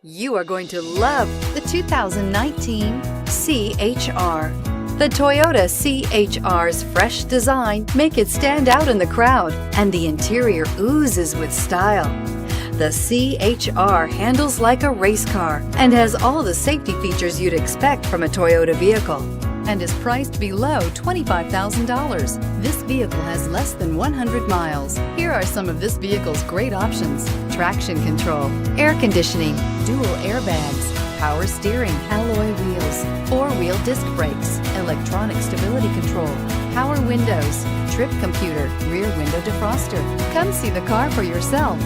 You are going to love the 2019 C-HR. The Toyota C-HR's fresh design make it stand out in the crowd, and the interior oozes with style. The C-HR handles like a race car and has all the safety features you'd expect from a Toyota vehicle, and is priced below $25,000. This vehicle has less than 100 miles. Here are some of this vehicle's great options: traction control, air conditioning, dual airbags, power steering, alloy wheels, four-wheel disc brakes, electronic stability control, power windows, trip computer, rear window defroster. Come see the car for yourself.